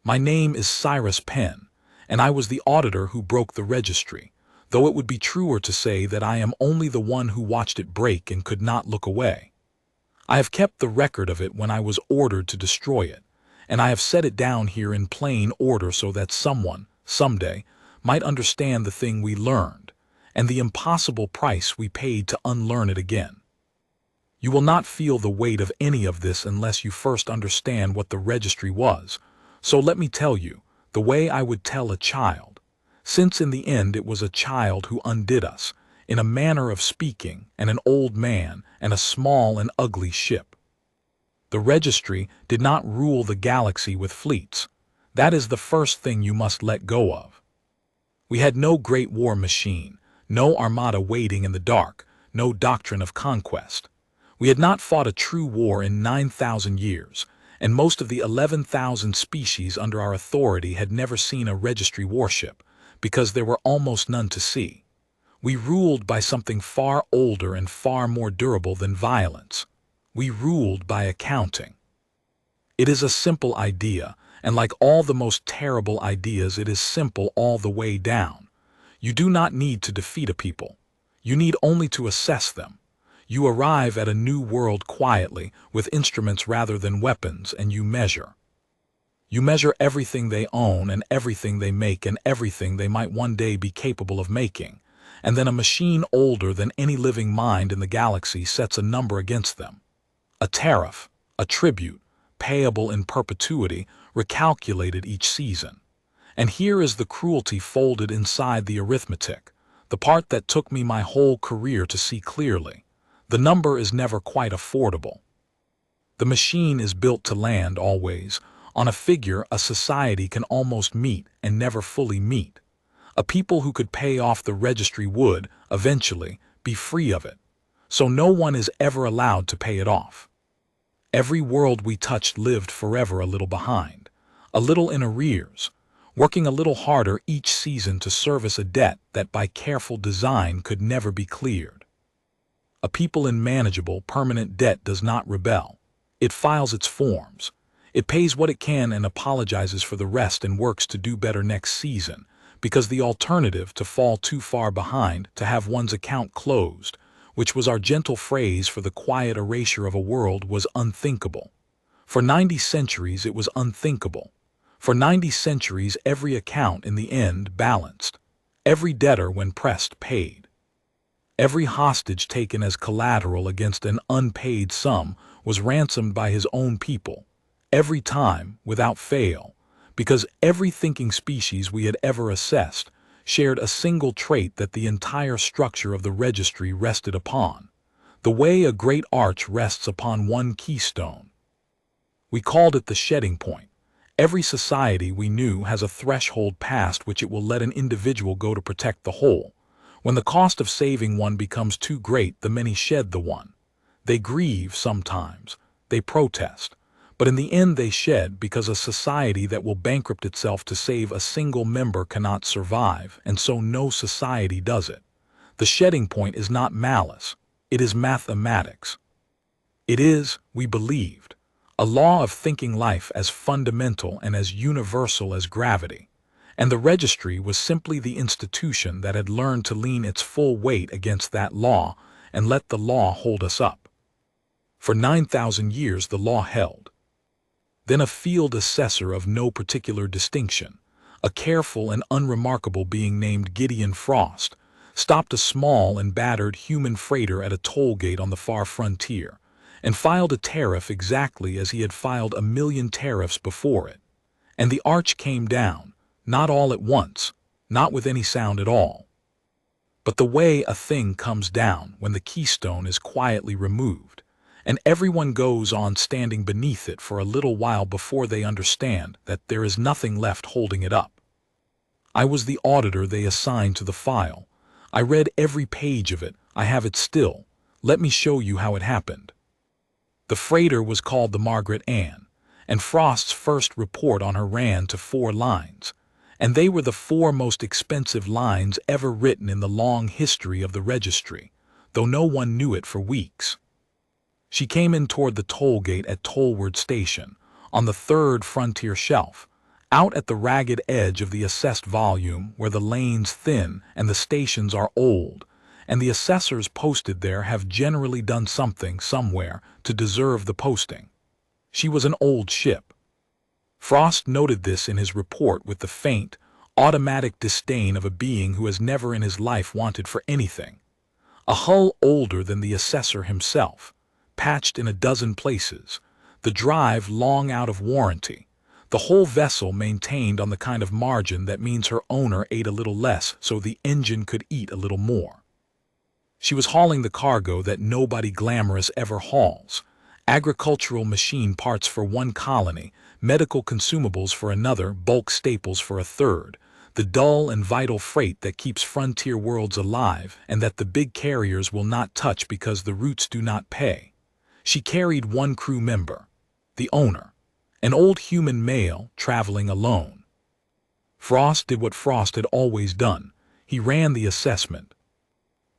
My name is Cyrus Penn, and I was the auditor who broke the registry, though it would be truer to say that I am only the one who watched it break and could not look away. I have kept the record of it when I was ordered to destroy it, and I have set it down here in plain order so that someone, someday, might understand the thing we learned, and the impossible price we paid to unlearn it again. You will not feel the weight of any of this unless you first understand what the registry was, so let me tell you, the way I would tell a child, since in the end it was a child who undid us, in a manner of speaking, and an old man, and a small and ugly ship. The registry did not rule the galaxy with fleets. That is the first thing you must let go of. We had no great war machine, no armada waiting in the dark, no doctrine of conquest. We had not fought a true war in 9,000 years, and most of the 11,000 species under our authority had never seen a registry warship, because there were almost none to see. We ruled by something far older and far more durable than violence. We ruled by accounting. It is a simple idea, and like all the most terrible ideas, it is simple all the way down. You do not need to defeat a people. You need only to assess them. You arrive at a new world quietly, with instruments rather than weapons, and you measure. You measure everything they own and everything they make and everything they might one day be capable of making, and then a machine older than any living mind in the galaxy sets a number against them. A tariff, a tribute, payable in perpetuity, recalculated each season. And here is the cruelty folded inside the arithmetic, the part that took me my whole career to see clearly. The number is never quite affordable. The machine is built to land always on a figure a society can almost meet and never fully meet. A people who could pay off the registry would, eventually, be free of it. So no one is ever allowed to pay it off. Every world we touched lived forever a little behind, a little in arrears, working a little harder each season to service a debt that by careful design could never be cleared. A people in manageable, permanent debt does not rebel. It files its forms. It pays what it can and apologizes for the rest and works to do better next season, because the alternative to fall too far behind, to have one's account closed, which was our gentle phrase for the quiet erasure of a world, was unthinkable. For 90 centuries it was unthinkable. For 90 centuries every account in the end balanced. Every debtor when pressed paid. Every hostage taken as collateral against an unpaid sum was ransomed by his own people, every time, without fail, because every thinking species we had ever assessed shared a single trait that the entire structure of the registry rested upon, the way a great arch rests upon one keystone. We called it the shedding point. Every society we knew has a threshold past which it will let an individual go to protect the whole. When the cost of saving one becomes too great, the many shed the one. They grieve sometimes, they protest, but in the end they shed, because a society that will bankrupt itself to save a single member cannot survive, and so no society does it. The shedding point is not malice, it is mathematics. It is, we believed, a law of thinking life as fundamental and as universal as gravity. And the registry was simply the institution that had learned to lean its full weight against that law and let the law hold us up. For 9,000 years the law held. Then a field assessor of no particular distinction, a careful and unremarkable being named Gideon Frost, stopped a small and battered human freighter at a toll gate on the far frontier, and filed a tariff exactly as he had filed 1,000,000 tariffs before it. And the arch came down. Not all at once, not with any sound at all. But the way a thing comes down when the keystone is quietly removed, and everyone goes on standing beneath it for a little while before they understand that there is nothing left holding it up. I was the auditor they assigned to the file. I read every page of it. I have it still. Let me show you how it happened. The freighter was called the Margaret Ann, and Frost's first report on her ran to 4 lines. And they were the 4 most expensive lines ever written in the long history of the registry, though no one knew it for weeks. She came in toward the toll gate at Tollward Station, on the 3rd frontier shelf, Out at the ragged edge of the assessed volume, where the lanes thin and the stations are old, and the assessors posted there have generally done something somewhere to deserve the posting. She was an old ship. Frost noted this in his report with the faint, automatic disdain of a being who has never in his life wanted for anything. A hull older than the assessor himself, patched in a dozen places, the drive long out of warranty, the whole vessel maintained on the kind of margin that means her owner ate a little less so the engine could eat a little more. She was hauling the cargo that nobody glamorous ever hauls: agricultural machine parts for one colony, medical consumables for another, bulk staples for a third, the dull and vital freight that keeps frontier worlds alive and that the big carriers will not touch because the routes do not pay. She carried one crew member, the owner, an old human male traveling alone. Frost did what Frost had always done. He ran the assessment.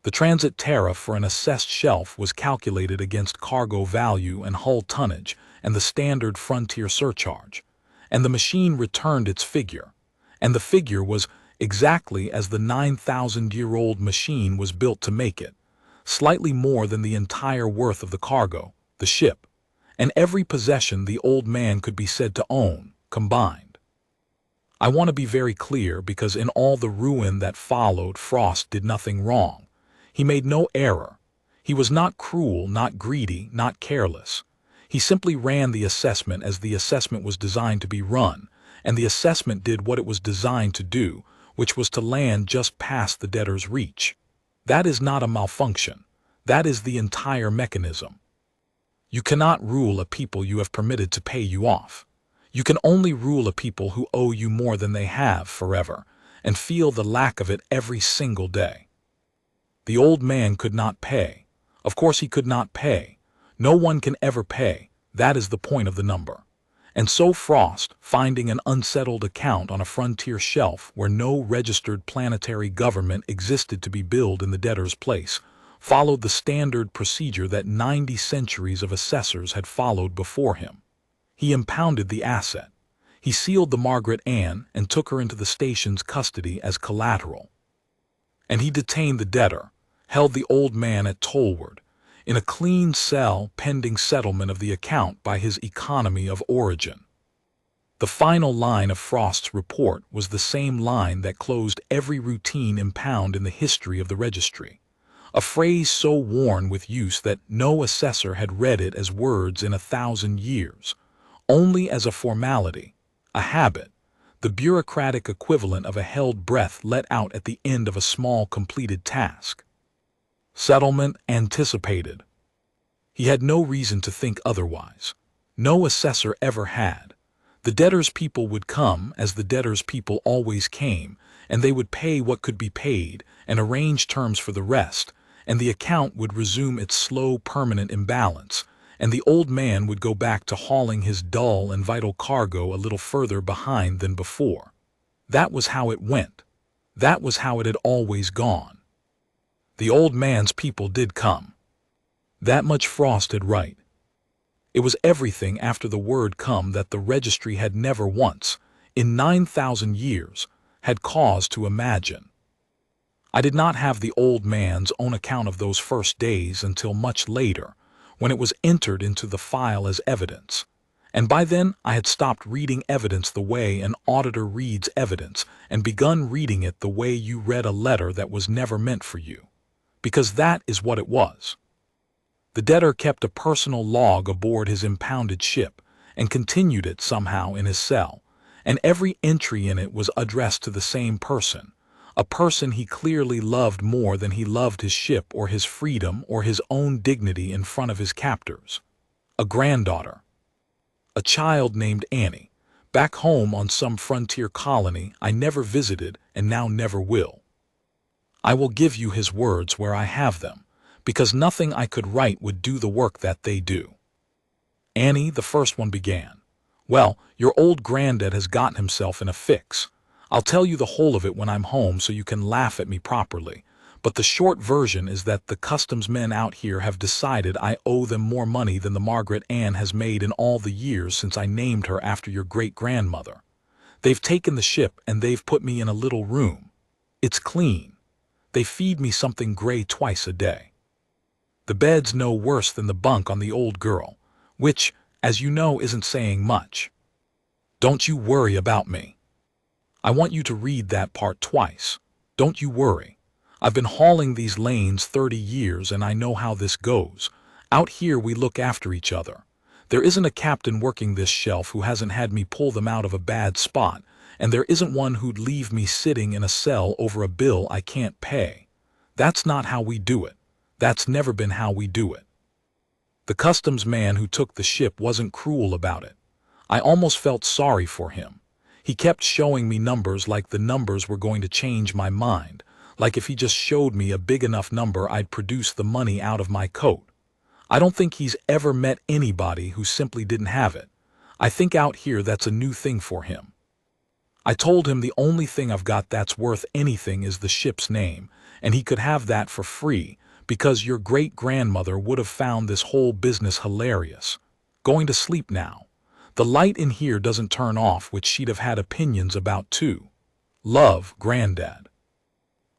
The transit tariff for an assessed shelf was calculated against cargo value and hull tonnage and the standard frontier surcharge, and the machine returned its figure, and the figure was exactly as the 9,000-year-old machine was built to make it, slightly more than the entire worth of the cargo, the ship, and every possession the old man could be said to own, combined. I want to be very clear because in all the ruin that followed, Frost did nothing wrong. He made no error. He was not cruel, not greedy, not careless. He simply ran the assessment as the assessment was designed to be run, and the assessment did what it was designed to do, which was to land just past the debtor's reach. That is not a malfunction. That is the entire mechanism. You cannot rule a people you have permitted to pay you off. You can only rule a people who owe you more than they have forever, and feel the lack of it every single day. The old man could not pay. Of course he could not pay. No one can ever pay. That is the point of the number. And so Frost, finding an unsettled account on a frontier shelf where no registered planetary government existed to be billed in the debtor's place, followed the standard procedure that 90 centuries of assessors had followed before him. He impounded the asset. He sealed the Margaret Ann and took her into the station's custody as collateral. And he detained the debtor, held the old man at tollward, in a clean cell pending settlement of the account by his economy of origin. The final line of Frost's report was the same line that closed every routine impound in the history of the registry, a phrase so worn with use that no assessor had read it as words in 1,000 years, only as a formality, a habit, the bureaucratic equivalent of a held breath let out at the end of a small completed task. Settlement anticipated. He had no reason to think otherwise. No assessor ever had. The debtor's people would come, as the debtor's people always came, and they would pay what could be paid and arrange terms for the rest, and the account would resume its slow, permanent imbalance, and the old man would go back to hauling his dull and vital cargo a little further behind than before. That was how it went. That was how it had always gone. The old man's people did come. That much Frost had right. It was everything after the word come that the registry had never once, in 9,000 years, had cause to imagine. I did not have the old man's own account of those first days until much later, when it was entered into the file as evidence, and by then I had stopped reading evidence the way an auditor reads evidence and begun reading it the way you read a letter that was never meant for you, because that is what it was. The debtor kept a personal log aboard his impounded ship and continued it somehow in his cell, and every entry in it was addressed to the same person, a person he clearly loved more than he loved his ship or his freedom or his own dignity in front of his captors. A granddaughter. A child named Annie, back home on some frontier colony I never visited and now never will. I will give you his words where I have them, because nothing I could write would do the work that they do. Annie, the first one, began. Well, your old granddad has gotten himself in a fix. I'll tell you the whole of it when I'm home so you can laugh at me properly, but the short version is that the customs men out here have decided I owe them more money than the Margaret Ann has made in all the years since I named her after your great-grandmother. They've taken the ship and they've put me in a little room. It's clean. They feed me something gray twice a day. The bed's no worse than the bunk on the old girl, which, as you know, isn't saying much. Don't you worry about me. I want you to read that part twice. Don't you worry. I've been hauling these lanes 30 years and I know how this goes. Out here we look after each other. There isn't a captain working this shelf who hasn't had me pull them out of a bad spot, and there isn't one who'd leave me sitting in a cell over a bill I can't pay. That's not how we do it. That's never been how we do it. The customs man who took the ship wasn't cruel about it. I almost felt sorry for him. He kept showing me numbers like the numbers were going to change my mind, like if he just showed me a big enough number I'd produce the money out of my coat. I don't think he's ever met anybody who simply didn't have it. I think out here that's a new thing for him. I told him the only thing I've got that's worth anything is the ship's name, and he could have that for free, because your great-grandmother would have found this whole business hilarious. Going to sleep now. The light in here doesn't turn off, which she'd have had opinions about too. Love, Granddad.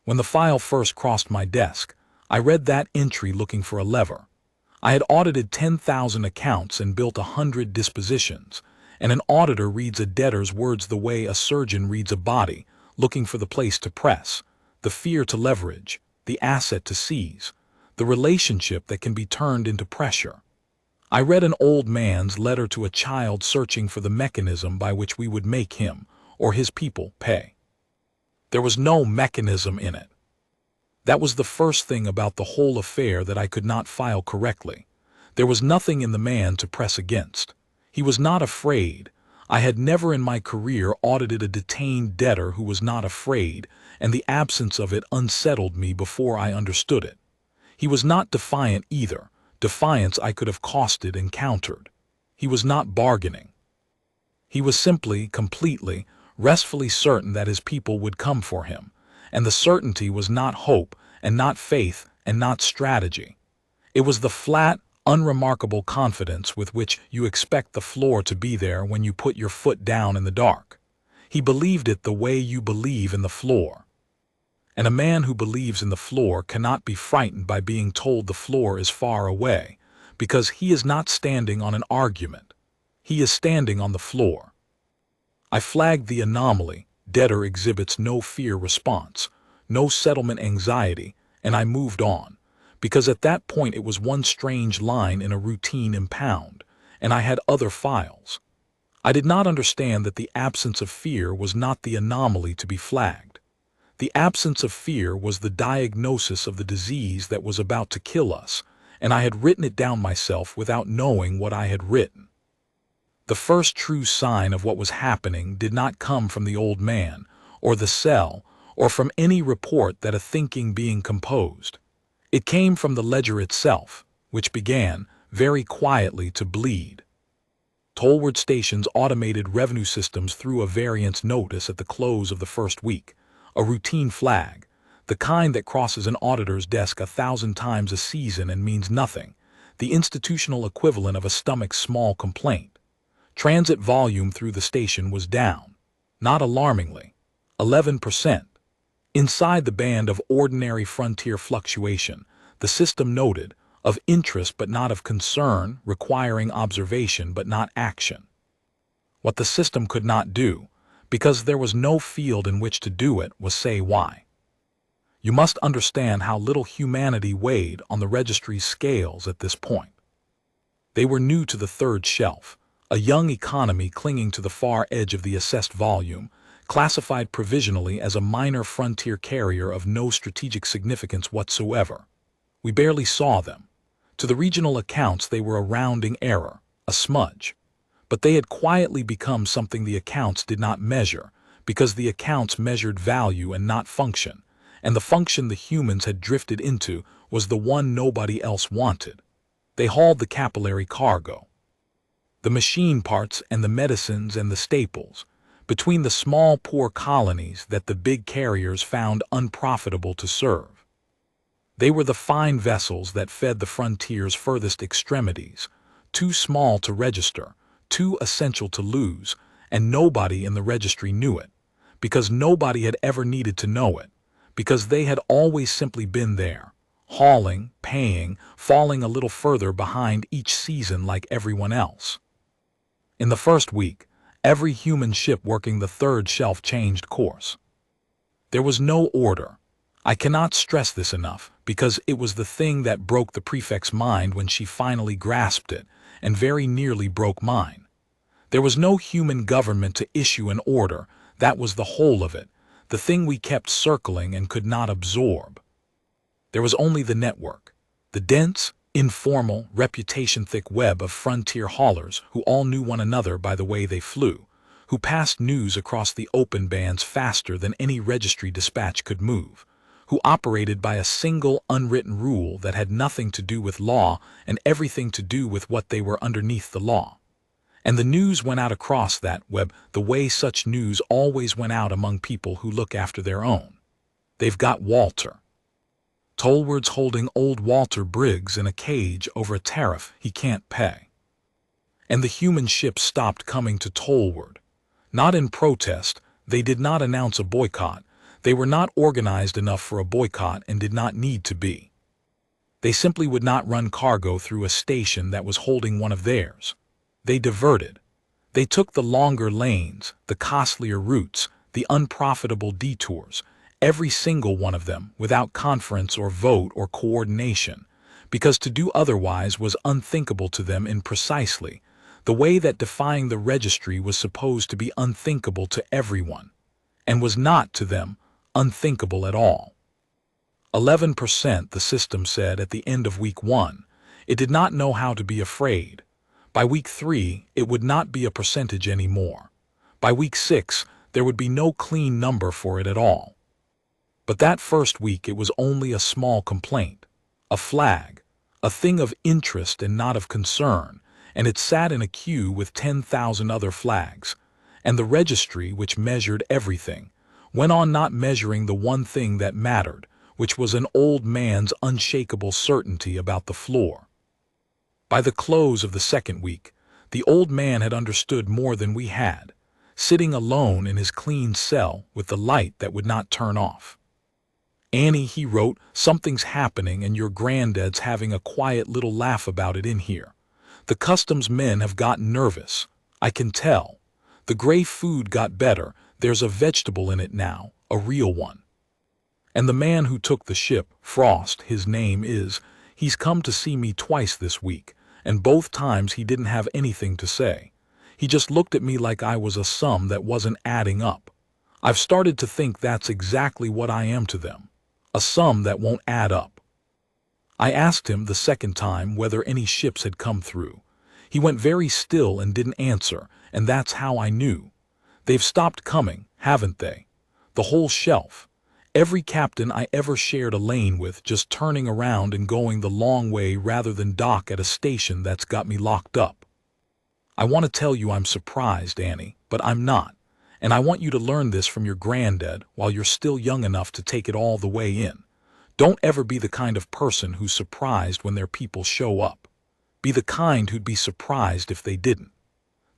When the file first crossed my desk, I read that entry looking for a lever. I had audited 10,000 accounts and built 100 dispositions, and an auditor reads a debtor's words the way a surgeon reads a body, looking for the place to press, the fear to leverage, the asset to seize, the relationship that can be turned into pressure. I read an old man's letter to a child searching for the mechanism by which we would make him, or his people, pay. There was no mechanism in it. That was the first thing about the whole affair that I could not file correctly. There was nothing in the man to press against. He was not afraid. I had never in my career audited a detained debtor who was not afraid, and the absence of it unsettled me before I understood it. He was not defiant either. Defiance I could have costed and countered. He was not bargaining. He was simply, completely, restfully certain that his people would come for him, and the certainty was not hope, and not faith, and not strategy. It was the flat, unremarkable confidence with which you expect the floor to be there when you put your foot down in the dark. He believed it the way you believe in the floor. And a man who believes in the floor cannot be frightened by being told the floor is far away, because he is not standing on an argument. He is standing on the floor. I flagged the anomaly. Debtor exhibits no fear response, no settlement anxiety, and I moved on, because at that point it was one strange line in a routine impound, and I had other files. I did not understand that the absence of fear was not the anomaly to be flagged. The absence of fear was the diagnosis of the disease that was about to kill us, and I had written it down myself without knowing what I had written. The first true sign of what was happening did not come from the old man, or the cell, or from any report that a thinking being composed. It came from the ledger itself, which began, very quietly, to bleed. Tollward Station's automated revenue systems threw a variance notice at the close of the first week, a routine flag, the kind that crosses an auditor's desk 1,000 times a season and means nothing, the institutional equivalent of a stomach's small complaint. Transit volume through the station was down, not alarmingly, 11%. Inside the band of ordinary frontier fluctuation, the system noted, of interest but not of concern, requiring observation but not action. What the system could not do, because there was no field in which to do it, was say why. You must understand how little humanity weighed on the registry's scales at this point. They were new to the third shelf, a young economy clinging to the far edge of the assessed volume, classified provisionally as a minor frontier carrier of no strategic significance whatsoever. We barely saw them. To the regional accounts they were a rounding error, a smudge. But they had quietly become something the accounts did not measure, because the accounts measured value and not function, and the function the humans had drifted into was the one nobody else wanted. They hauled the capillary cargo. The machine parts and the medicines and the staples, between the small poor colonies that the big carriers found unprofitable to serve. They were the fine vessels that fed the frontier's furthest extremities, too small to register, too essential to lose, and nobody in the registry knew it, because nobody had ever needed to know it, because they had always simply been there, hauling, paying, falling a little further behind each season like everyone else. In the first week, every human ship working the third shelf changed course. There was no order. I cannot stress this enough, because it was the thing that broke the prefect's mind when she finally grasped it, and very nearly broke mine. There was no human government to issue an order. That was the whole of it, the thing we kept circling and could not absorb. There was only the network, the dense, informal, reputation-thick web of frontier haulers who all knew one another by the way they flew, who passed news across the open bands faster than any registry dispatch could move, who operated by a single unwritten rule that had nothing to do with law and everything to do with what they were underneath the law. And the news went out across that web the way such news always went out among people who look after their own. They've got Walter. Tolward's holding old Walter Briggs in a cage over a tariff he can't pay. And the human ships stopped coming to Tolward. Not in protest, they did not announce a boycott. They were not organized enough for a boycott and did not need to be. They simply would not run cargo through a station that was holding one of theirs. They diverted. They took the longer lanes, the costlier routes, the unprofitable detours, every single one of them, without conference or vote or coordination, because to do otherwise was unthinkable to them in precisely the way that defying the registry was supposed to be unthinkable to everyone, and was not to them unthinkable at all. 11%, the system said at the end of week 1. It did not know how to be afraid. By week 3, it would not be a percentage anymore. By week 6, there would be no clean number for it at all. But that first week it was only a small complaint, a flag, a thing of interest and not of concern, and it sat in a queue with 10,000 other flags, and the registry, which measured everything, went on not measuring the one thing that mattered, which was an old man's unshakable certainty about the floor. By the close of the second week, the old man had understood more than we had, sitting alone in his clean cell with the light that would not turn off. "Annie," he wrote, "something's happening and your granddad's having a quiet little laugh about it in here. The customs men have gotten nervous. I can tell. The gray food got better. There's a vegetable in it now, a real one. And the man who took the ship, Frost, his name is, he's come to see me twice this week, and both times he didn't have anything to say. He just looked at me like I was a sum that wasn't adding up. I've started to think that's exactly what I am to them. A sum that won't add up." I asked him the second time whether any ships had come through. He went very still and didn't answer, and that's how I knew. They've stopped coming, haven't they? The whole shelf. Every captain I ever shared a lane with just turning around and going the long way rather than dock at a station that's got me locked up. I want to tell you I'm surprised, Annie, but I'm not. And I want you to learn this from your granddad while you're still young enough to take it all the way in. Don't ever be the kind of person who's surprised when their people show up. Be the kind who'd be surprised if they didn't.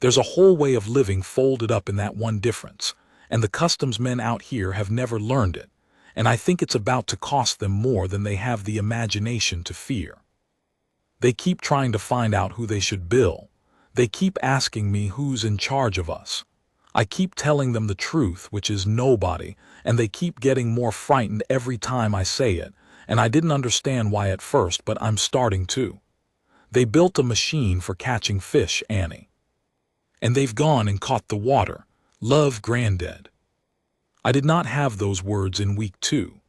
There's a whole way of living folded up in that one difference, and the customs men out here have never learned it, and I think it's about to cost them more than they have the imagination to fear. They keep trying to find out who they should bill. They keep asking me who's in charge of us. I keep telling them the truth, which is nobody, and they keep getting more frightened every time I say it, and I didn't understand why at first, but I'm starting to. They built a machine for catching fish, Annie. And they've gone and caught the water. Love, Granddad. I did not have those words in week 2.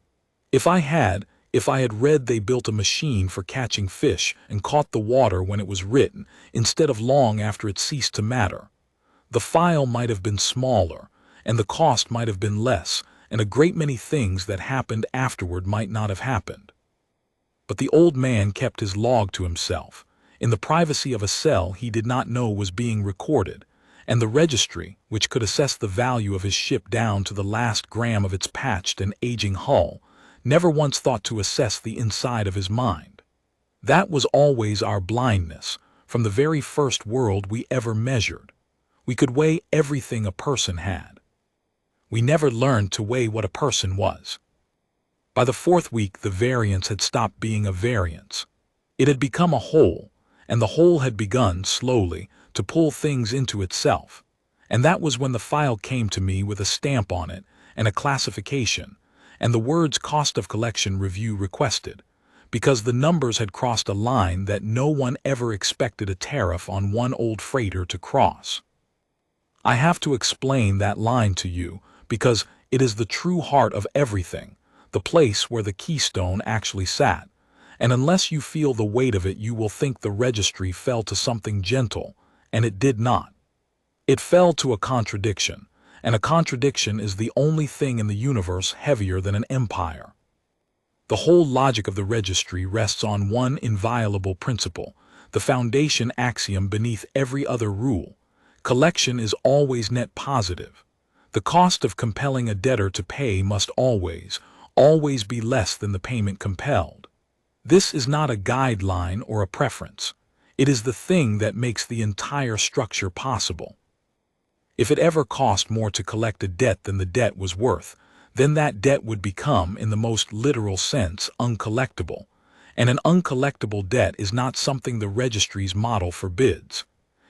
If I had read they built a machine for catching fish and caught the water when it was written, instead of long after it ceased to matter, the file might have been smaller, and the cost might have been less, and a great many things that happened afterward might not have happened. But the old man kept his log to himself, in the privacy of a cell he did not know was being recorded, and the registry, which could assess the value of his ship down to the last gram of its patched and aging hull, never once thought to assess the inside of his mind. That was always our blindness, from the very first world we ever measured. We could weigh everything a person had. We never learned to weigh what a person was. By the fourth week, the variance had stopped being a variance. It had become a whole, and the whole had begun, slowly, to pull things into itself. And that was when the file came to me with a stamp on it, and a classification, and the words "Cost of Collection Review Requested," because the numbers had crossed a line that no one ever expected a tariff on one old freighter to cross. I have to explain that line to you, because it is the true heart of everything, the place where the keystone actually sat, and unless you feel the weight of it you will think the registry fell to something gentle, and it did not. It fell to a contradiction, and a contradiction is the only thing in the universe heavier than an empire. The whole logic of the registry rests on one inviolable principle, the foundation axiom beneath every other rule. Collection is always net positive. The cost of compelling a debtor to pay must always be less than the payment compelled. This is not a guideline or a preference. It is the thing that makes the entire structure possible. If it ever cost more to collect a debt than the debt was worth, then that debt would become, in the most literal sense, uncollectible. And an uncollectible debt is not something the registry's model forbids.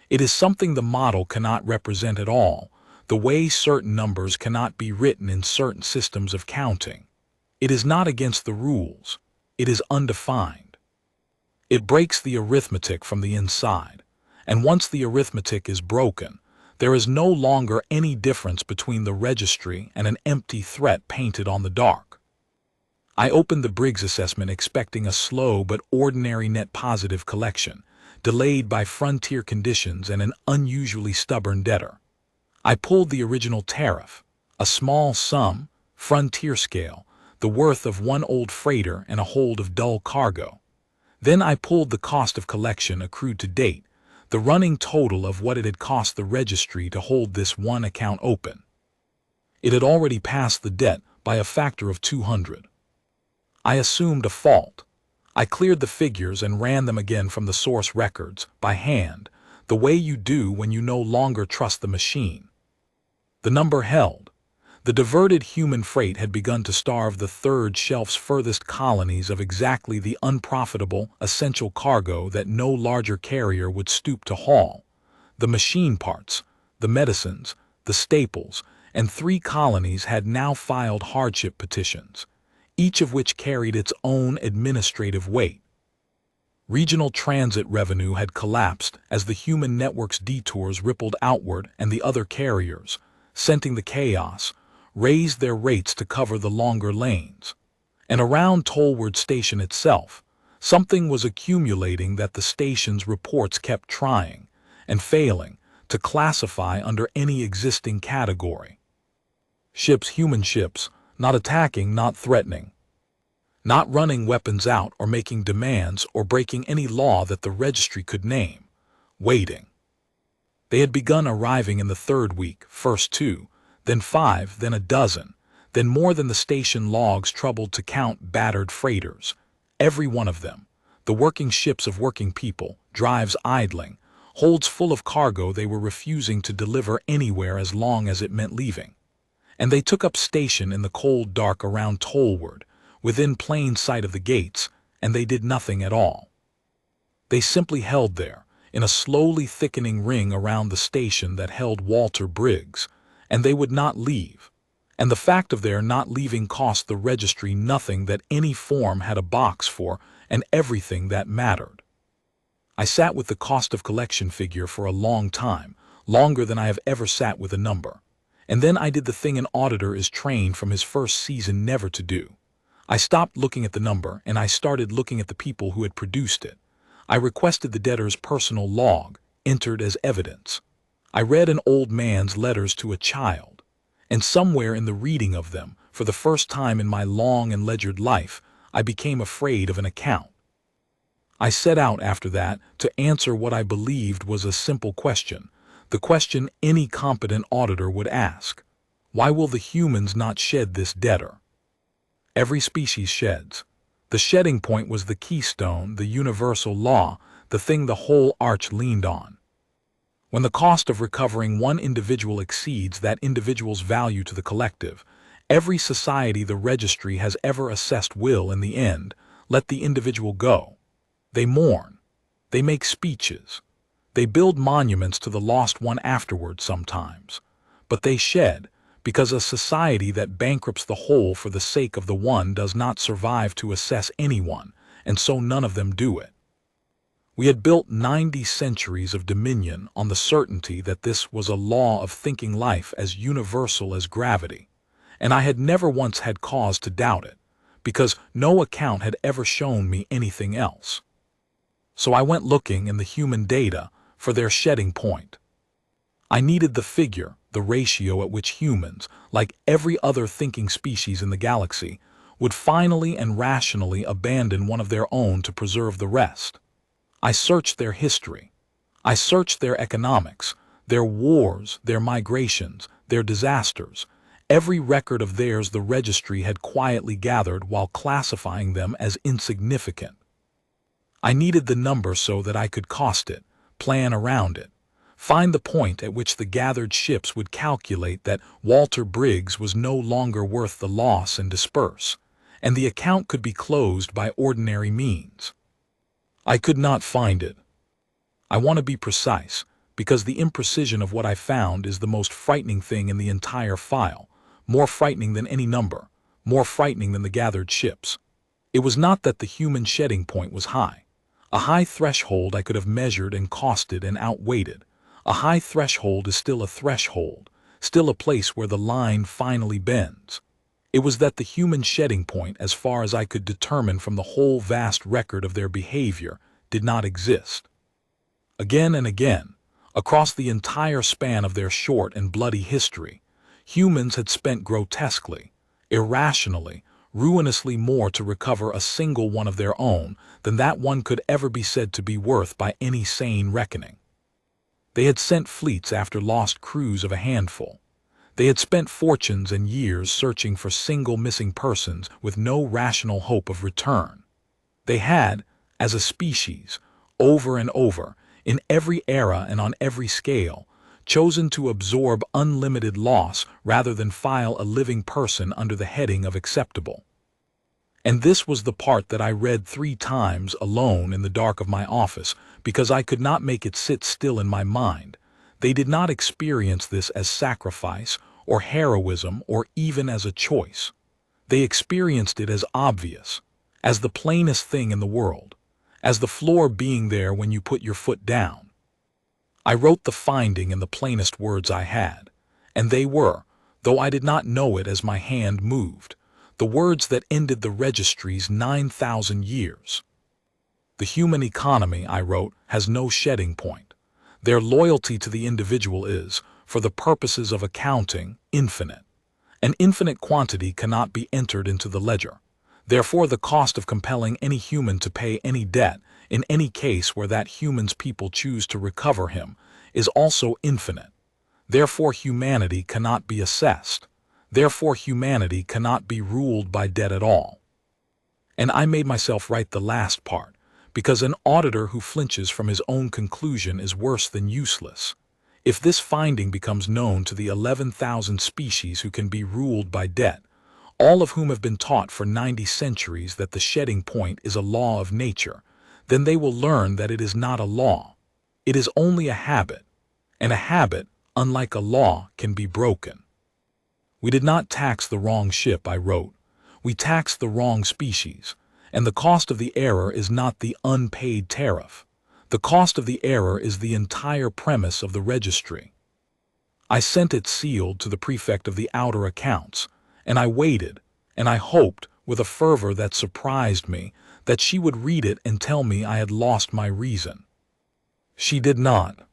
It is something the model cannot represent at all, the way certain numbers cannot be written in certain systems of counting. It is not against the rules. It is undefined. It breaks the arithmetic from the inside, and once the arithmetic is broken, there is no longer any difference between the registry and an empty threat painted on the dark. I opened the Briggs assessment expecting a slow but ordinary net positive collection, delayed by frontier conditions and an unusually stubborn debtor. I pulled the original tariff, a small sum, frontier scale, the worth of one old freighter and a hold of dull cargo. Then I pulled the cost of collection accrued to date, the running total of what it had cost the registry to hold this one account open. It had already passed the debt by a factor of 200. I assumed a fault. I cleared the figures and ran them again from the source records, by hand, the way you do when you no longer trust the machine. The number held. The diverted human freight had begun to starve the third shelf's furthest colonies of exactly the unprofitable, essential cargo that no larger carrier would stoop to haul. The machine parts, the medicines, the staples, and 3 colonies had now filed hardship petitions, each of which carried its own administrative weight. Regional transit revenue had collapsed as the human network's detours rippled outward, and the other carriers, scenting the chaos, raised their rates to cover the longer lanes. And around Tollward Station itself, something was accumulating that the station's reports kept trying, and failing, to classify under any existing category. Ships, human ships, not attacking, not threatening, not running weapons out or making demands or breaking any law that the registry could name, waiting. They had begun arriving in the 3rd week, first 2, then 5, then a dozen, then more than the station logs troubled to count. Battered freighters, every one of them, the working ships of working people, drives idling, holds full of cargo they were refusing to deliver anywhere as long as it meant leaving. And they took up station in the cold dark around Tollward, within plain sight of the gates, and they did nothing at all. They simply held there, in a slowly thickening ring around the station that held Walter Briggs, and they would not leave. And the fact of their not leaving cost the registry nothing that any form had a box for, and everything that mattered. I sat with the cost of collection figure for a long time, longer than I have ever sat with a number. And then I did the thing an auditor is trained from his first season never to do. I stopped looking at the number and I started looking at the people who had produced it. I requested the debtor's personal log, entered as evidence. I read an old man's letters to a child, and somewhere in the reading of them, for the first time in my long and ledgered life, I became afraid of an account. I set out after that to answer what I believed was a simple question, the question any competent auditor would ask. Why will the humans not shed this debtor? Every species sheds. The shedding point was the keystone, the universal law, the thing the whole arch leaned on. When the cost of recovering one individual exceeds that individual's value to the collective, every society the registry has ever assessed will, in the end, let the individual go. They mourn. They make speeches. They build monuments to the lost one afterward sometimes. But they shed, because a society that bankrupts the whole for the sake of the one does not survive to assess anyone, and so none of them do it. We had built 90 centuries of dominion on the certainty that this was a law of thinking life as universal as gravity, and I had never once had cause to doubt it, because no account had ever shown me anything else. So I went looking in the human data for their shedding point. I needed the figure, the ratio at which humans, like every other thinking species in the galaxy, would finally and rationally abandon one of their own to preserve the rest. I searched their history. I searched their economics, their wars, their migrations, their disasters. Every record of theirs the registry had quietly gathered while classifying them as insignificant. I needed the number so that I could cost it, plan around it, find the point at which the gathered ships would calculate that Walter Briggs was no longer worth the loss and disperse, and the account could be closed by ordinary means. I could not find it. I want to be precise, because the imprecision of what I found is the most frightening thing in the entire file, more frightening than any number, more frightening than the gathered ships. It was not that the human shedding point was high. A high threshold I could have measured and costed and outweighed. A high threshold is still a threshold, still a place where the line finally bends. It was that the human shedding point, as far as I could determine from the whole vast record of their behavior, did not exist. Again and again, across the entire span of their short and bloody history, humans had spent grotesquely, irrationally, ruinously more to recover a single one of their own than that one could ever be said to be worth by any sane reckoning. They had sent fleets after lost crews of a handful. They had spent fortunes and years searching for single missing persons with no rational hope of return. They had, as a species, over and over, in every era and on every scale, chosen to absorb unlimited loss rather than file a living person under the heading of acceptable. And this was the part that I read 3 times alone in the dark of my office, because I could not make it sit still in my mind. They did not experience this as sacrifice or heroism or even as a choice. They experienced it as obvious, as the plainest thing in the world, as the floor being there when you put your foot down. I wrote the finding in the plainest words I had, and they were, though I did not know it as my hand moved, the words that ended the registry's 9,000 years. The human economy, I wrote, has no shedding point. Their loyalty to the individual is, for the purposes of accounting, infinite. An infinite quantity cannot be entered into the ledger. Therefore, the cost of compelling any human to pay any debt, in any case where that human's people choose to recover him, is also infinite. Therefore, humanity cannot be assessed. Therefore, humanity cannot be ruled by debt at all. And I made myself write the last part, because an auditor who flinches from his own conclusion is worse than useless. If this finding becomes known to the 11,000 species who can be ruled by debt, all of whom have been taught for 90 centuries that the shedding point is a law of nature, then they will learn that it is not a law. It is only a habit, and a habit, unlike a law, can be broken. We did not tax the wrong ship, I wrote. We taxed the wrong species, and the cost of the error is not the unpaid tariff. The cost of the error is the entire premise of the registry. I sent it sealed to the prefect of the outer accounts, and I waited, and I hoped, with a fervor that surprised me, that she would read it and tell me I had lost my reason. She did not.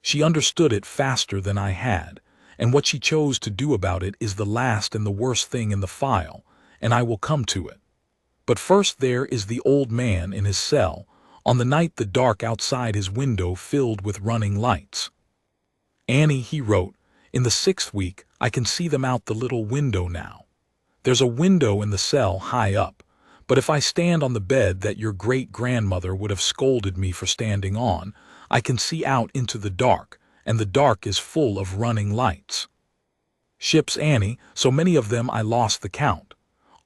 She understood it faster than I had, and what she chose to do about it is the last and the worst thing in the file, and I will come to it. But first there is the old man in his cell, on the night the dark outside his window filled with running lights. Annie, he wrote, in the 6th week, I can see them out the little window now. There's a window in the cell high up, but if I stand on the bed that your great-grandmother would have scolded me for standing on, I can see out into the dark, and the dark is full of running lights. Ships, Annie, so many of them I lost the count.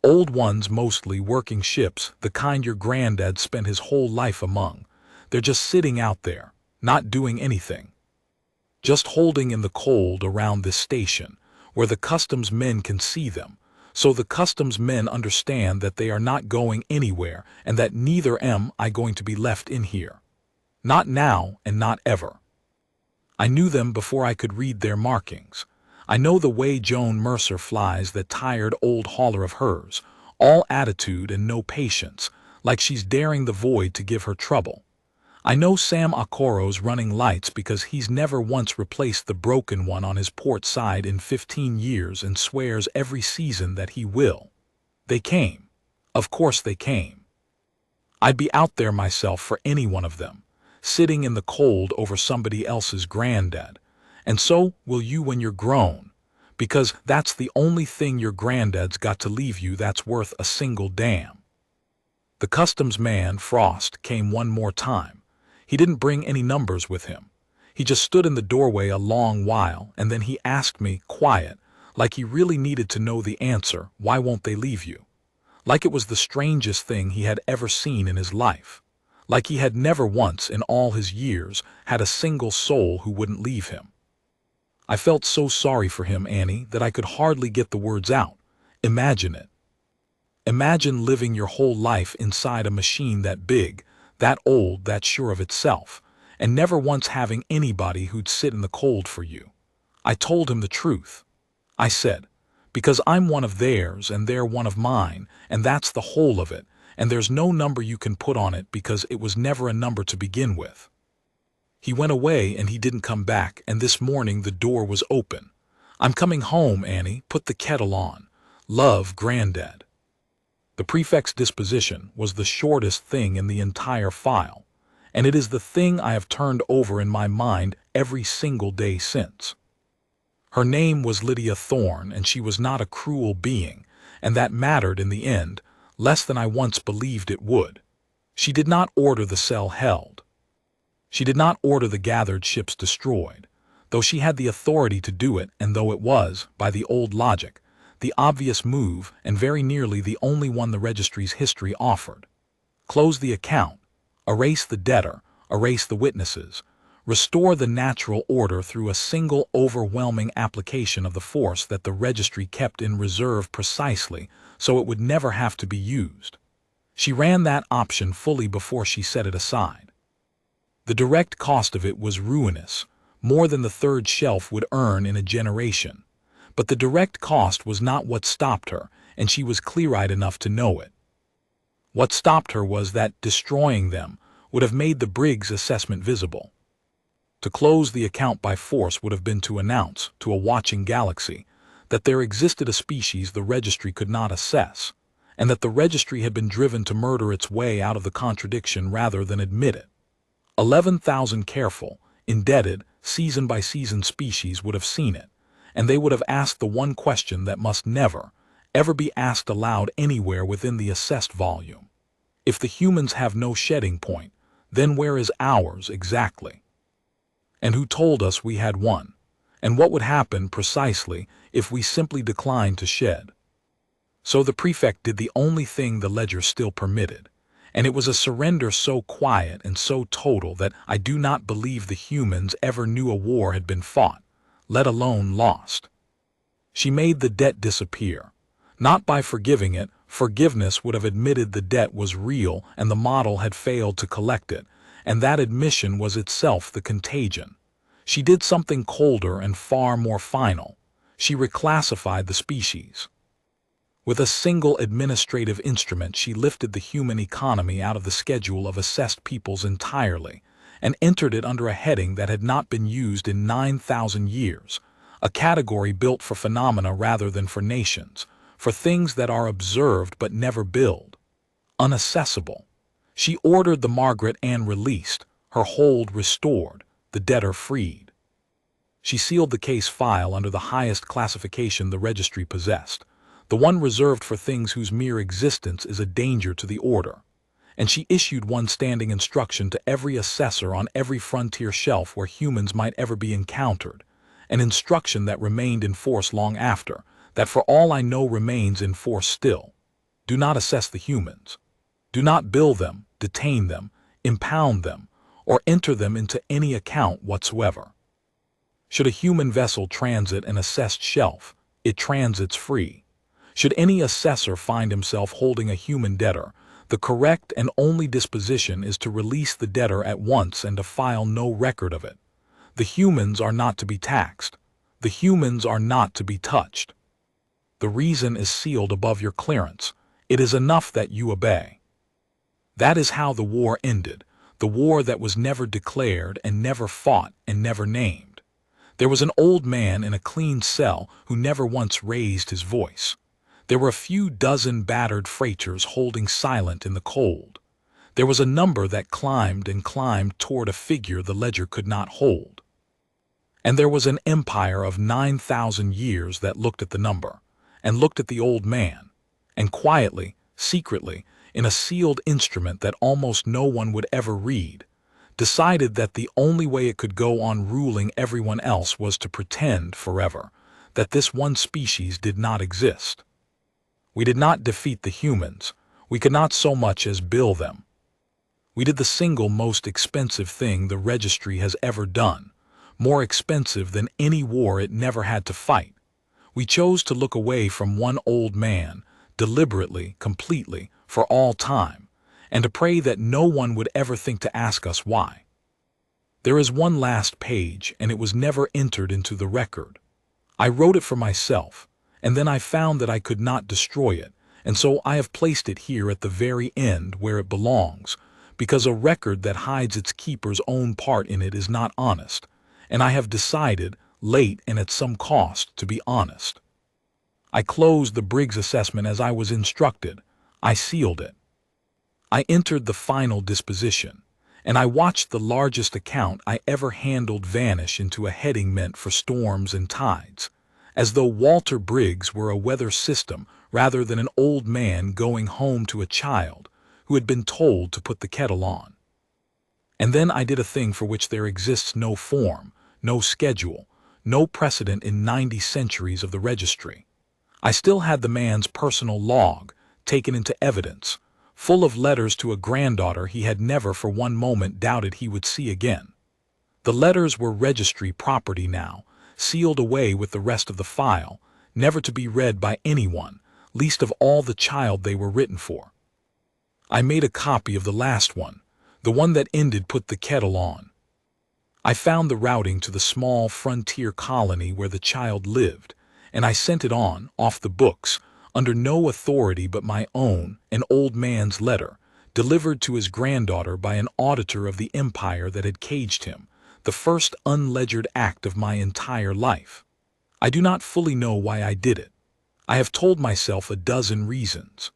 Old ones mostly, working ships, the kind your granddad spent his whole life among. They're just sitting out there, not doing anything. Just holding in the cold around this station, where the customs men can see them, so the customs men understand that they are not going anywhere and that neither am I going to be left in here. Not now and not ever. I knew them before I could read their markings. I know the way Joan Mercer flies that tired old hauler of hers, all attitude and no patience, like she's daring the void to give her trouble. I know Sam Okoro's running lights because he's never once replaced the broken one on his port side in 15 years and swears every season that he will. They came. Of course they came. I'd be out there myself for any one of them, sitting in the cold over somebody else's granddad. And so will you when you're grown, because that's the only thing your granddad's got to leave you that's worth a single damn. The customs man, Frost, came one more time. He didn't bring any numbers with him. He just stood in the doorway a long while, and then he asked me, quiet, like he really needed to know the answer, why won't they leave you? Like it was the strangest thing he had ever seen in his life. Like he had never once in all his years had a single soul who wouldn't leave him. I felt so sorry for him, Annie, that I could hardly get the words out. Imagine it. Imagine living your whole life inside a machine that big, that old, that sure of itself, and never once having anybody who'd sit in the cold for you. I told him the truth. I said, because I'm one of theirs and they're one of mine, and that's the whole of it, and there's no number you can put on it because it was never a number to begin with. He went away and he didn't come back, and this morning the door was open. I'm coming home, Annie, put the kettle on. Love, Granddad. The prefect's disposition was the shortest thing in the entire file, and it is the thing I have turned over in my mind every single day since. Her name was Lydia Thorne, and she was not a cruel being, and that mattered in the end, less than I once believed it would. She did not order the cell held. She did not order the gathered ships destroyed, though she had the authority to do it, and though it was, by the old logic, the obvious move and very nearly the only one the registry's history offered. Close the account, erase the debtor, erase the witnesses, restore the natural order through a single overwhelming application of the force that the registry kept in reserve precisely so it would never have to be used. She ran that option fully before she set it aside. The direct cost of it was ruinous, more than the third shelf would earn in a generation. But the direct cost was not what stopped her, and she was clear-eyed enough to know it. What stopped her was that destroying them would have made the Briggs assessment visible. To close the account by force would have been to announce, to a watching galaxy, that there existed a species the registry could not assess, and that the registry had been driven to murder its way out of the contradiction rather than admit it. 11,000 careful, indebted, season-by-season species would have seen it, and they would have asked the one question that must never, ever be asked aloud anywhere within the assessed volume. If the humans have no shedding point, then where is ours exactly? And who told us we had one? And what would happen precisely if we simply declined to shed? So the prefect did the only thing the ledger still permitted, and it was a surrender so quiet and so total that I do not believe the humans ever knew a war had been fought, let alone lost. She made the debt disappear. Not by forgiving it. Forgiveness would have admitted the debt was real and the model had failed to collect it, and that admission was itself the contagion. She did something colder and far more final. She reclassified the species. With a single administrative instrument, she lifted the human economy out of the schedule of assessed peoples entirely and entered it under a heading that had not been used in 9,000 years, a category built for phenomena rather than for nations, for things that are observed but never billed. Unaccessible. She ordered the Margaret Ann released, her hold restored, the debtor freed. She sealed the case file under the highest classification the registry possessed, the one reserved for things whose mere existence is a danger to the order. and she issued one standing instruction to every assessor on every frontier shelf where humans might ever be encountered, an instruction that remained in force long after, that for all I know remains in force still. Do not assess the humans. Do not bill them, detain them, impound them, or enter them into any account whatsoever. Should a human vessel transit an assessed shelf, it transits free. Should any assessor find himself holding a human debtor, the correct and only disposition is to release the debtor at once and to file no record of it. The humans are not to be taxed. The humans are not to be touched. The reason is sealed above your clearance. It is enough that you obey. That is how the war ended, the war that was never declared and never fought and never named. There was an old man in a clean cell who never once raised his voice. There were a few dozen battered freighters holding silent in the cold. There was a number that climbed and climbed toward a figure the ledger could not hold. And there was an empire of 9,000 years that looked at the number, and looked at the old man, and quietly, secretly, in a sealed instrument that almost no one would ever read, decided that the only way it could go on ruling everyone else was to pretend forever that this one species did not exist. We did not defeat the humans. We could not so much as bill them. We did the single most expensive thing the Registry has ever done, more expensive than any war it never had to fight. We chose to look away from one old man, deliberately, completely, for all time, and to pray that no one would ever think to ask us why. There is one last page, and it was never entered into the record. I wrote it for myself, and then I found that I could not destroy it, and so I have placed it here at the very end where it belongs, because a record that hides its keeper's own part in it is not honest, and I have decided, late and at some cost, to be honest. I closed the Briggs assessment as I was instructed. I sealed it. I entered the final disposition, and I watched the largest account I ever handled vanish into a heading meant for storms and tides, as though Walter Briggs were a weather system rather than an old man going home to a child who had been told to put the kettle on. And then I did a thing for which there exists no form, no schedule, no precedent in 90 centuries of the Registry. I still had the man's personal log, taken into evidence, full of letters to a granddaughter he had never for one moment doubted he would see again. The letters were Registry property now, sealed away with the rest of the file, never to be read by anyone, least of all the child they were written for. I made a copy of the last one, the one that ended "put the kettle on." I found the routing to the small frontier colony where the child lived, and I sent it on, off the books, under no authority but my own, an old man's letter, delivered to his granddaughter by an auditor of the empire that had caged him, the first unledgered act of my entire life. I do not fully know why I did it. I have told myself a dozen reasons.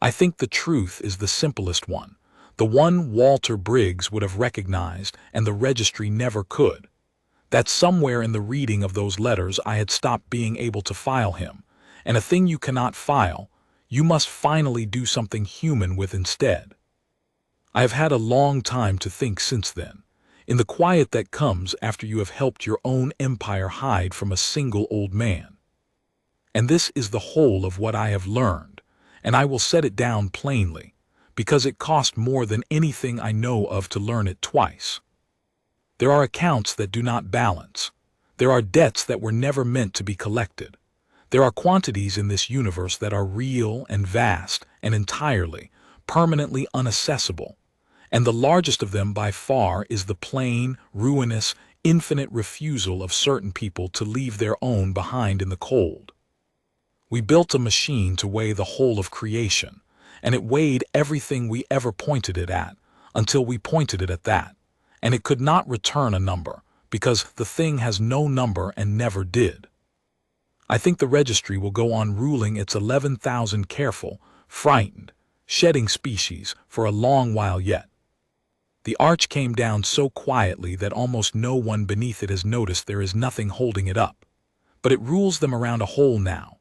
I think the truth is the simplest one, the one Walter Briggs would have recognized and the Registry never could. That somewhere in the reading of those letters I had stopped being able to file him, and a thing you cannot file, you must finally do something human with instead. I have had a long time to think since then, in the quiet that comes after you have helped your own empire hide from a single old man. And this is the whole of what I have learned, and I will set it down plainly, because it cost more than anything I know of to learn it twice. There are accounts that do not balance. There are debts that were never meant to be collected. There are quantities in this universe that are real and vast and entirely, permanently unaccessible, and the largest of them by far is the plain, ruinous, infinite refusal of certain people to leave their own behind in the cold. We built a machine to weigh the whole of creation, and it weighed everything we ever pointed it at, until we pointed it at that, and it could not return a number, because the thing has no number and never did. I think the Registry will go on ruling its 11,000 careful, frightened, shedding species for a long while yet. The arch came down so quietly that almost no one beneath it has noticed there is nothing holding it up. But it rules them around a hole now,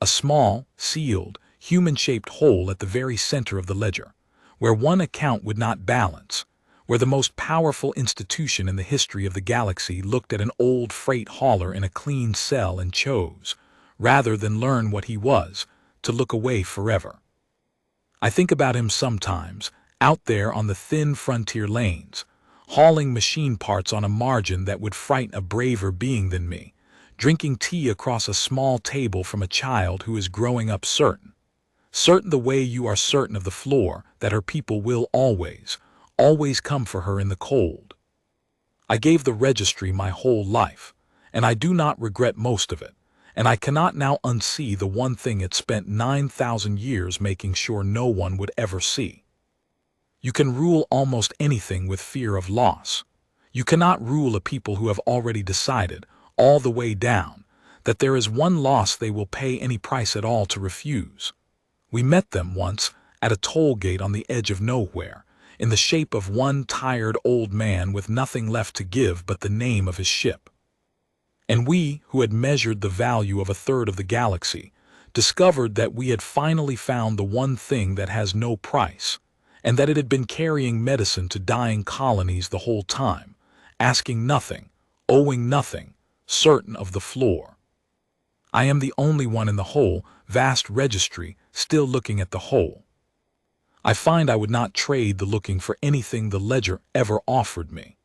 a small, sealed, human-shaped hole at the very center of the ledger, where one account would not balance, where the most powerful institution in the history of the galaxy looked at an old freight hauler in a clean cell and chose, rather than learn what he was, to look away forever. I think about him sometimes, out there on the thin frontier lanes, hauling machine parts on a margin that would frighten a braver being than me, drinking tea across a small table from a child who is growing up certain the way you are certain of the floor that her people will always come for her in the cold. I gave the registry my whole life, and I do not regret most of it, and I cannot now unsee the one thing it spent 9,000 years making sure no one would ever see. You can rule almost anything with fear of loss. You cannot rule a people who have already decided, all the way down, that there is one loss they will pay any price at all to refuse. We met them once at a toll gate on the edge of nowhere, in the shape of one tired old man with nothing left to give but the name of his ship. And we, who had measured the value of a third of the galaxy, discovered that we had finally found the one thing that has no price, and that it had been carrying medicine to dying colonies the whole time, asking nothing, owing nothing, certain of the floor. I am the only one in the whole vast registry still looking at the whole. I find I would not trade the looking for anything the ledger ever offered me.